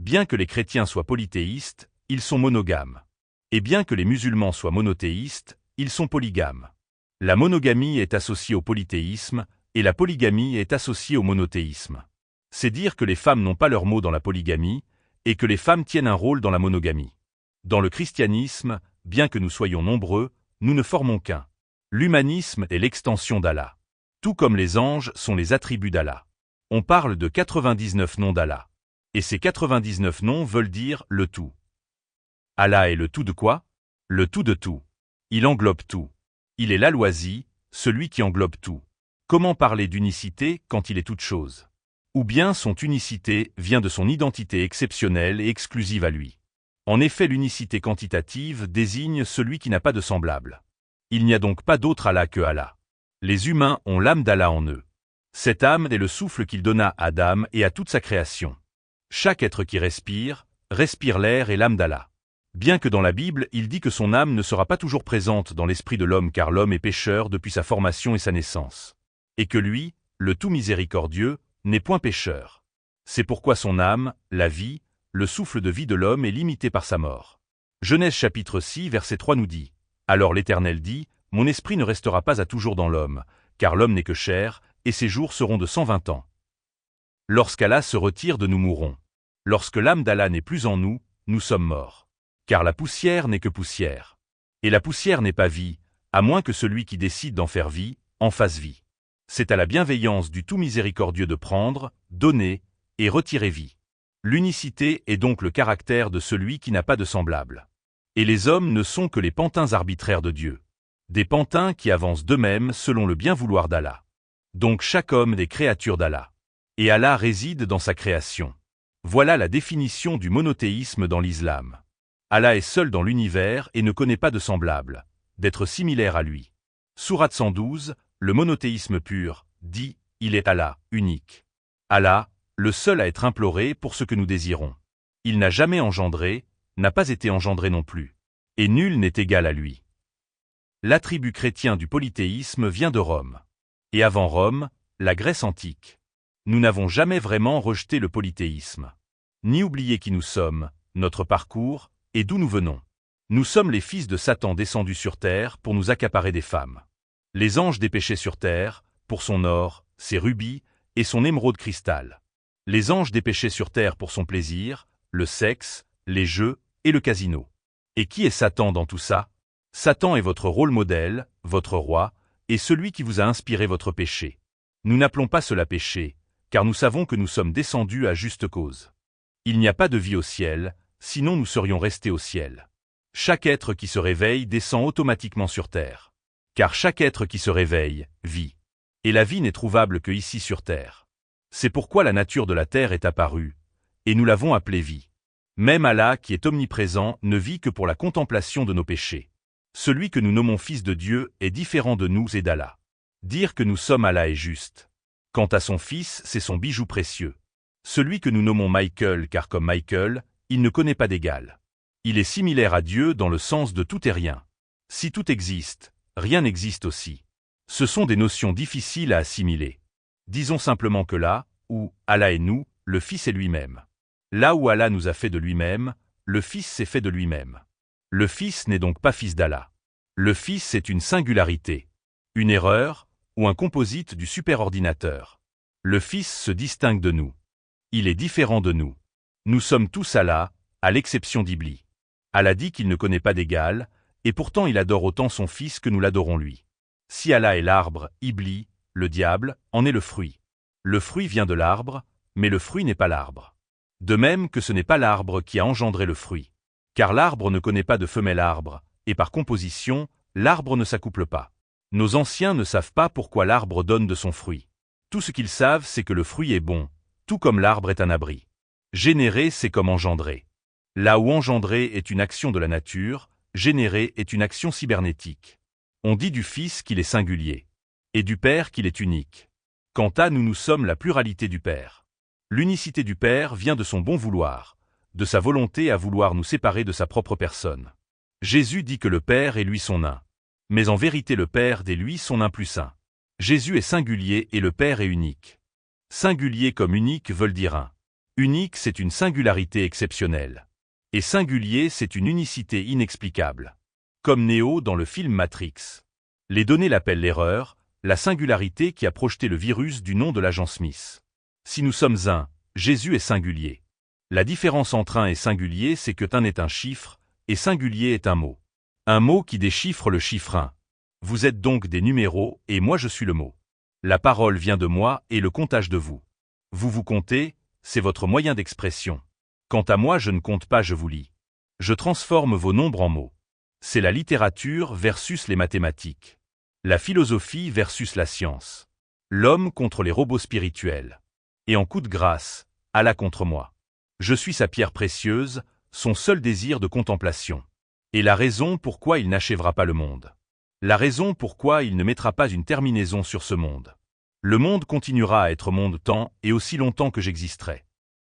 Bien que les chrétiens soient polythéistes, ils sont monogames. Et bien que les musulmans soient monothéistes, ils sont polygames. La monogamie est associée au polythéisme, et la polygamie est associée au monothéisme. C'est dire que les femmes n'ont pas leur mot dans la polygamie, et que les femmes tiennent un rôle dans la monogamie. Dans le christianisme, bien que nous soyons nombreux, nous ne formons qu'un. L'humanisme est l'extension d'Allah. Tout comme les anges sont les attributs d'Allah. On parle de 99 noms d'Allah. Et ces 99 noms veulent dire le tout. Allah est le tout de quoi? Le tout de tout. Il englobe tout. Il est l'Al-Wazi, celui qui englobe tout. Comment parler d'unicité quand il est toute chose? Ou bien son unicité vient de son identité exceptionnelle et exclusive à lui. En effet, l'unicité quantitative désigne celui qui n'a pas de semblable. Il n'y a donc pas d'autre Allah que Allah. Les humains ont l'âme d'Allah en eux. Cette âme est le souffle qu'il donna à Adam et à toute sa création. Chaque être qui respire l'air et l'âme d'Allah. Bien que dans la Bible, il dit que son âme ne sera pas toujours présente dans l'esprit de l'homme car l'homme est pécheur depuis sa formation et sa naissance. Et que lui, le tout miséricordieux, n'est point pécheur. C'est pourquoi son âme, la vie, le souffle de vie de l'homme est limité par sa mort. Genèse chapitre 6 verset 3 nous dit « Alors l'Éternel dit, mon esprit ne restera pas à toujours dans l'homme, car l'homme n'est que chair, et ses jours seront de 120 ans. Lorsqu'Allah se retire de nous mourrons. Lorsque l'âme d'Allah n'est plus en nous, nous sommes morts. Car la poussière n'est que poussière. Et la poussière n'est pas vie, à moins que celui qui décide d'en faire vie, en fasse vie. C'est à la bienveillance du tout miséricordieux de prendre, donner et retirer vie. L'unicité est donc le caractère de celui qui n'a pas de semblable. Et les hommes ne sont que les pantins arbitraires de Dieu. Des pantins qui avancent d'eux-mêmes selon le bien vouloir d'Allah. Donc chaque homme est créature d'Allah. Et Allah réside dans sa création. Voilà la définition du monothéisme dans l'islam. Allah est seul dans l'univers et ne connaît pas de semblable, d'être similaire à lui. Sourate 112, le monothéisme pur, dit, il est Allah, unique. Allah, le seul à être imploré pour ce que nous désirons. Il n'a jamais engendré, n'a pas été engendré non plus. Et nul n'est égal à lui. L'attribut chrétien du polythéisme vient de Rome. Et avant Rome, la Grèce antique. Nous n'avons jamais vraiment rejeté le polythéisme. Ni oublié qui nous sommes, notre parcours, et d'où nous venons. Nous sommes les fils de Satan descendus sur terre pour nous accaparer des femmes. Les anges dépêchés sur terre, pour son or, ses rubis, et son émeraude cristal. Les anges dépêchés sur terre pour son plaisir, le sexe, les jeux et le casino. Et qui est Satan dans tout ça? Satan est votre rôle modèle, votre roi, et celui qui vous a inspiré votre péché. Nous n'appelons pas cela péché, car nous savons que nous sommes descendus à juste cause. Il n'y a pas de vie au ciel, sinon nous serions restés au ciel. Chaque être qui se réveille descend automatiquement sur terre. Car chaque être qui se réveille, vit. Et la vie n'est trouvable que ici sur terre. C'est pourquoi la nature de la terre est apparue, et nous l'avons appelée vie. Même Allah qui est omniprésent ne vit que pour la contemplation de nos péchés. Celui que nous nommons fils de Dieu est différent de nous et d'Allah. Dire que nous sommes Allah est juste. Quant à son fils, c'est son bijou précieux. Celui que nous nommons Michael car comme Michael, il ne connaît pas d'égal. Il est similaire à Dieu dans le sens de tout et rien. Si tout existe, rien n'existe aussi. Ce sont des notions difficiles à assimiler. Disons simplement que là, où Allah est nous, le Fils est lui-même. Là où Allah nous a fait de lui-même, le Fils s'est fait de lui-même. Le Fils n'est donc pas fils d'Allah. Le Fils est une singularité, une erreur, ou un composite du superordinateur. Le Fils se distingue de nous. Il est différent de nous. Nous sommes tous Allah, à l'exception d'Iblis. Allah dit qu'il ne connaît pas d'égal, et pourtant il adore autant son Fils que nous l'adorons lui. Si Allah est l'arbre, Iblis, le diable, en est le fruit. Le fruit vient de l'arbre, mais le fruit n'est pas l'arbre. De même que ce n'est pas l'arbre qui a engendré le fruit. Car l'arbre ne connaît pas de femelle arbre, et par composition, l'arbre ne s'accouple pas. Nos anciens ne savent pas pourquoi l'arbre donne de son fruit. Tout ce qu'ils savent, c'est que le fruit est bon, tout comme l'arbre est un abri. Générer, c'est comme engendrer. Là où engendrer est une action de la nature, générer est une action cybernétique. On dit du Fils qu'il est singulier, et du Père qu'il est unique. Quant à nous, nous sommes la pluralité du Père. L'unicité du Père vient de son bon vouloir, de sa volonté à vouloir nous séparer de sa propre personne. Jésus dit que le Père est lui son un. Mais en vérité le Père est lui son un plus un. Jésus est singulier et le Père est unique. Singulier comme unique veulent dire un. Unique, c'est une singularité exceptionnelle. Et singulier, c'est une unicité inexplicable. Comme Neo dans le film Matrix. Les données l'appellent l'erreur, la singularité qui a projeté le virus du nom de l'agent Smith. Si nous sommes un, Jésus est singulier. La différence entre un et singulier, c'est que un est un chiffre, et singulier est un mot. Un mot qui déchiffre le chiffre 1. Vous êtes donc des numéros, et moi je suis le mot. La parole vient de moi et le comptage de vous. Vous vous comptez, c'est votre moyen d'expression. Quant à moi, je ne compte pas, je vous lis. Je transforme vos nombres en mots. C'est la littérature versus les mathématiques. La philosophie versus la science. L'homme contre les robots spirituels. Et en coup de grâce, Allah contre moi. Je suis sa pierre précieuse, son seul désir de contemplation. Et la raison pourquoi il n'achèvera pas le monde. La raison pourquoi il ne mettra pas une terminaison sur ce monde. Le monde continuera à être monde tant et aussi longtemps que j'existerai.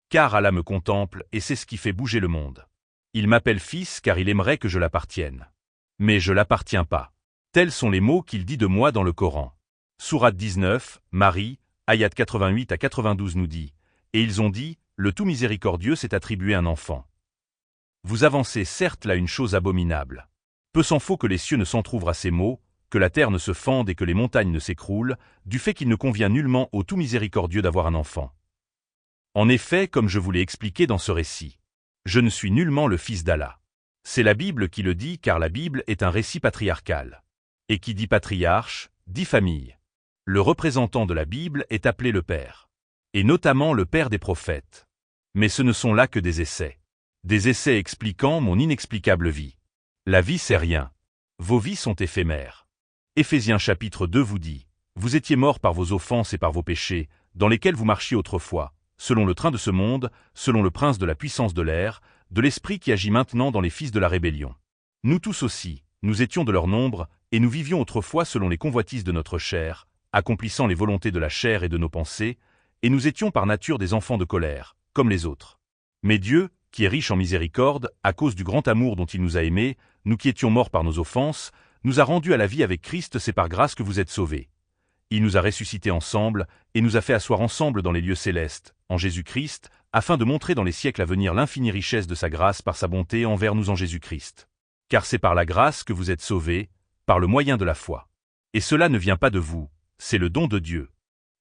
Car Allah me contemple et c'est ce qui fait bouger le monde. Il m'appelle fils car il aimerait que je l'appartienne. Mais je l'appartiens pas. Tels sont les mots qu'il dit de moi dans le Coran. Sourate 19, Marie, ayat 88 à 92 nous dit, et ils ont dit, le tout miséricordieux s'est attribué un enfant. Vous avancez certes là une chose abominable. Peu s'en faut que les cieux ne s'entr'ouvrent à ces mots, que la terre ne se fende et que les montagnes ne s'écroulent, du fait qu'il ne convient nullement au tout miséricordieux d'avoir un enfant. En effet, comme je vous l'ai expliqué dans ce récit, je ne suis nullement le fils d'Allah. C'est la Bible qui le dit car la Bible est un récit patriarcal. Et qui dit patriarche, dit famille. Le représentant de la Bible est appelé le Père. Et notamment le Père des prophètes. Mais ce ne sont là que des essais. Des essais expliquant mon inexplicable vie. La vie c'est rien. Vos vies sont éphémères. Éphésiens chapitre 2 vous dit, vous étiez morts par vos offenses et par vos péchés, dans lesquels vous marchiez autrefois, selon le train de ce monde, selon le prince de la puissance de l'air, de l'esprit qui agit maintenant dans les fils de la rébellion. Nous tous aussi, nous étions de leur nombre, et nous vivions autrefois selon les convoitises de notre chair, accomplissant les volontés de la chair et de nos pensées, et nous étions par nature des enfants de colère, comme les autres. Mais Dieu, qui est riche en miséricorde, à cause du grand amour dont il nous a aimés, nous qui étions morts par nos offenses, nous a rendus à la vie avec Christ, c'est par grâce que vous êtes sauvés. Il nous a ressuscités ensemble, et nous a fait asseoir ensemble dans les lieux célestes, en Jésus-Christ, afin de montrer dans les siècles à venir l'infinie richesse de sa grâce par sa bonté envers nous en Jésus-Christ. Car c'est par la grâce que vous êtes sauvés, par le moyen de la foi. Et cela ne vient pas de vous, c'est le don de Dieu.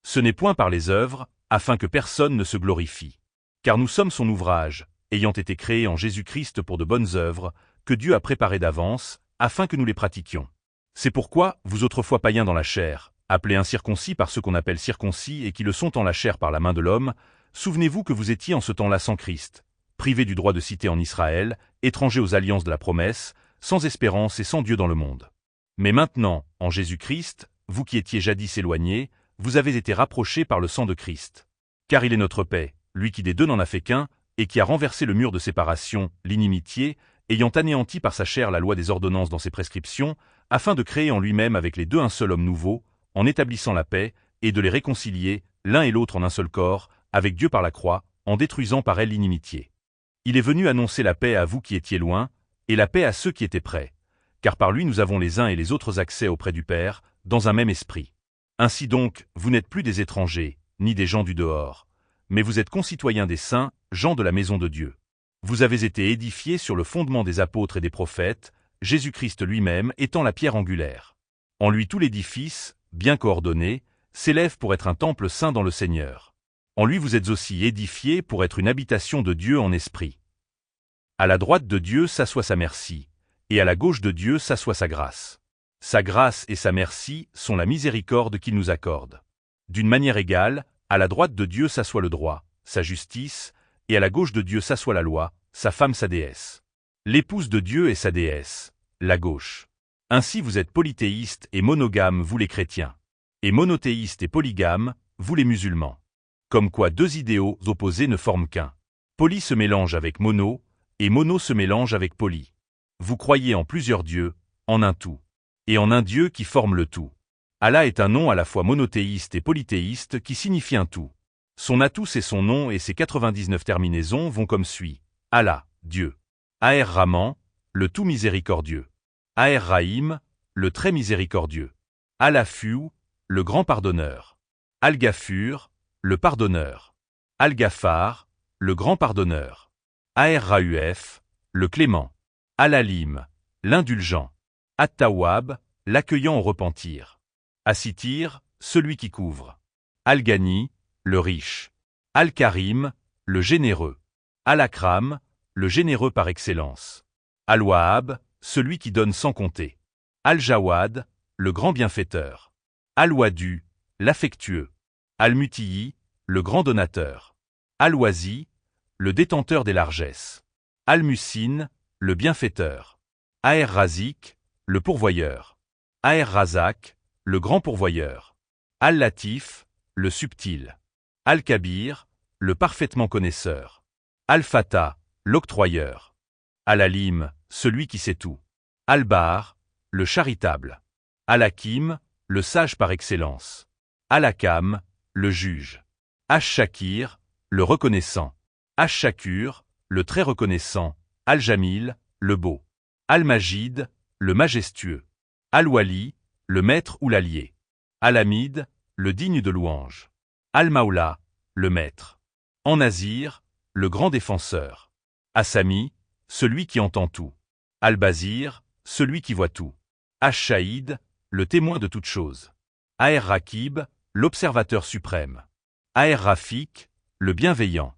Ce n'est point par les œuvres, afin que personne ne se glorifie. Car nous sommes son ouvrage, ayant été créés en Jésus-Christ pour de bonnes œuvres, que Dieu a préparées d'avance, afin que nous les pratiquions. C'est pourquoi, vous autrefois païens dans la chair, appelés incirconcis par ceux qu'on appelle circoncis et qui le sont en la chair par la main de l'homme, souvenez-vous que vous étiez en ce temps-là sans Christ, privés du droit de cité en Israël, étrangers aux alliances de la promesse, sans espérance et sans Dieu dans le monde. Mais maintenant, en Jésus-Christ, vous qui étiez jadis éloignés, vous avez été rapprochés par le sang de Christ. Car il est notre paix, lui qui des deux n'en a fait qu'un, et qui a renversé le mur de séparation, l'inimitié, ayant anéanti par sa chair la loi des ordonnances dans ses prescriptions, afin de créer en lui-même avec les deux un seul homme nouveau, en établissant la paix, et de les réconcilier, l'un et l'autre en un seul corps, avec Dieu par la croix, en détruisant par elle l'inimitié. Il est venu annoncer la paix à vous qui étiez loin, et la paix à ceux qui étaient près. Car par lui nous avons les uns et les autres accès auprès du Père, dans un même esprit. Ainsi donc, vous n'êtes plus des étrangers, ni des gens du dehors, mais vous êtes concitoyens des saints, gens de la maison de Dieu. Vous avez été édifiés sur le fondement des apôtres et des prophètes, Jésus-Christ lui-même étant la pierre angulaire. En lui tout l'édifice, bien coordonné, s'élève pour être un temple saint dans le Seigneur. En lui vous êtes aussi édifiés pour être une habitation de Dieu en esprit. À la droite de Dieu s'assoit sa merci, et à la gauche de Dieu s'assoit sa grâce. Sa grâce et sa merci sont la miséricorde qu'il nous accorde. D'une manière égale, à la droite de Dieu s'assoit le droit, sa justice, et à la gauche de Dieu s'assoit la loi, sa femme sa déesse. L'épouse de Dieu est sa déesse, la gauche. Ainsi vous êtes polythéistes et monogames vous les chrétiens. Et monothéistes et polygames, vous les musulmans. Comme quoi deux idéaux opposés ne forment qu'un. Poly se mélange avec mono, et mono se mélange avec poly. Vous croyez en plusieurs dieux, en un tout. Et en un Dieu qui forme le tout. Allah est un nom à la fois monothéiste et polythéiste qui signifie un tout. Son atout et son nom et ses 99 terminaisons vont comme suit. Allah, Dieu. Ar-Rahman, le tout miséricordieux. Ar-Rahim, le très miséricordieux. Al-Afu, le grand pardonneur. Al-Ghafur, le pardonneur. Al-Ghaffar, le grand pardonneur. Ar-Rauf, le clément. Al-Alim, l'indulgent. At-Tawwab, l'accueillant au repentir. As-Sitir, celui qui couvre. Al-Ghani, le riche. Al-Karim, le généreux. Al-Akram, le généreux par excellence. Al-Wahhab, celui qui donne sans compter. Al-Jawad, le grand bienfaiteur. Al-Wadu, l'affectueux. Al-Mutiyi, le grand donateur. Al-Wazi, le détenteur des largesses. Al-Musin, le bienfaiteur. Ar-Razik, le pourvoyeur. Ar-Razak, le grand pourvoyeur. Al-Latif, le subtil. Al-Kabir, le parfaitement connaisseur. Al-Fatah, l'octroyeur. Al-Alim, celui qui sait tout. Al-Bahar, le charitable. Al-Hakim, le sage par excellence. Al-Hakam, le juge. Ash-Shakir, le reconnaissant. Ash-Shakur, le très reconnaissant. Al-Jamil, le beau. Al-Majid, le majestueux. Al-Wali, le maître ou l'allié. Al-Hamid, le digne de louange. Al-Maula, le maître. An-Nazir, le grand défenseur. As-Sami, celui qui entend tout. Al-Bazir, celui qui voit tout. Ash-Shahid, le témoin de toute chose. Ar-Rakib, l'observateur suprême. Ar-Rafiq, le bienveillant.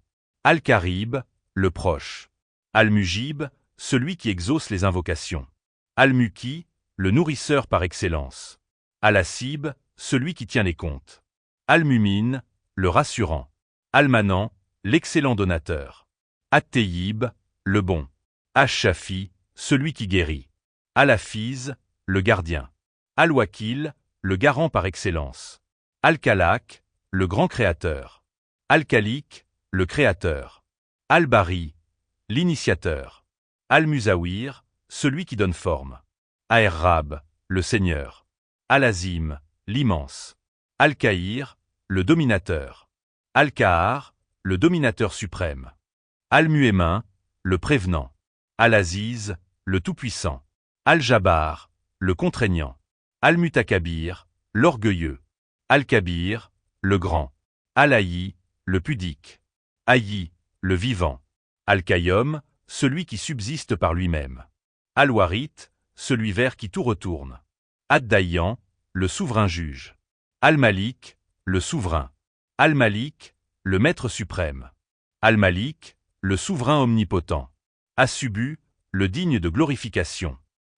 Al-Karib, le proche. Al-Mujib, celui qui exauce les invocations. Al-Muki, le nourrisseur par excellence. Al-Hasib, celui qui tient les comptes. Al-Mumin, le rassurant. Al-Manan, l'excellent donateur. At-Tayyib, le bon. Ash-Shafi, celui qui guérit. Al-Hafiz, le gardien. Al-Wakil, le garant par excellence. Al-Kalak, le grand créateur. Al-Khalik, le créateur. Al-Bari, l'initiateur. Al-Musawir, celui qui donne forme. Ar-Rab, le seigneur. Al-Azim, l'immense. Al-Kahir, le dominateur. Al-Kahar, le dominateur suprême. Al-Mu'min, le prévenant. Al-Aziz, le tout-puissant. Al-Jabbar, le contraignant. Al-Mutakabir, l'orgueilleux. Al-Kabir, le grand. Al-Hayy, le pudique. Hayy, le vivant. Al-Qayyum, celui qui subsiste par lui-même. Al-Warit, celui vers qui tout retourne. Ad-Dayyan, le souverain juge. Al-Malik, le souverain. Al-Malik, le maître suprême. Al-Malik, le souverain omnipotent. As-Subu, le digne de glorification.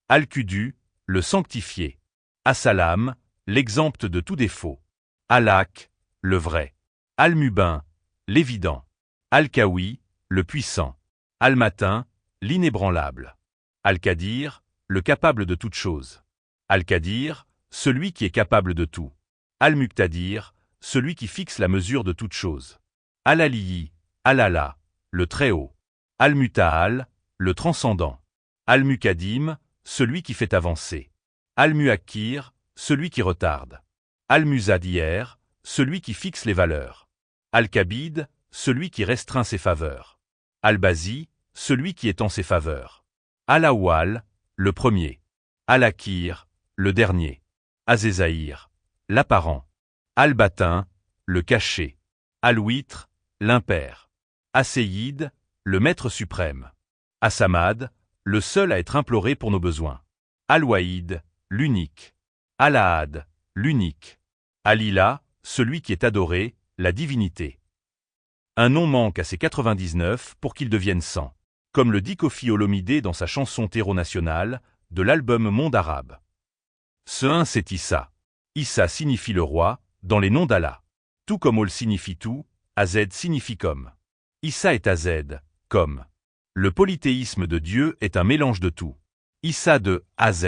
Al-Qudu, le sanctifié. As-Salam, l'exempt de tout défaut. Al-Haq, le vrai. Al-Mubin, l'évident. Al-Qawi, le puissant. Al-Matin, l'inébranlable. Al-Qadir, le capable de toute chose. Al-Qadir, celui qui est capable de tout. Al-Muqtadir, celui qui fixe la mesure de toute chose. Al-Aliyi, Al-Ala, le Très-Haut. Al-Muta'al, le transcendant. Al-Muqaddim, celui qui fait avancer. Al-Muakkir, celui qui retarde. Al-Muzadir, celui qui fixe les valeurs. Al-Kabid, celui qui restreint ses faveurs. Al-Bazi, celui qui étend ses faveurs. Al-Awwal, le premier. Al-Akir, le dernier. Azézaïr, l'apparent. Al-Batin, le caché. Al-Witr, l'impair. As-Seyyid, le maître suprême. As-Samad, le seul à être imploré pour nos besoins. Al-Wahid, l'unique. Al-Ahad, l'unique. Al-Ilah, celui qui est adoré, la divinité. Un nom manque à ces 99 pour qu'ils deviennent 100, comme le dit Koffi Olomidé dans sa chanson terreau nationale, de l'album Monde arabe. Ce 1 c'est Issa. Issa signifie le roi, dans les noms d'Allah. Tout comme Ol signifie tout, Az signifie comme. Issa est Az, comme. Le polythéisme de Dieu est un mélange de tout. Issa de Az.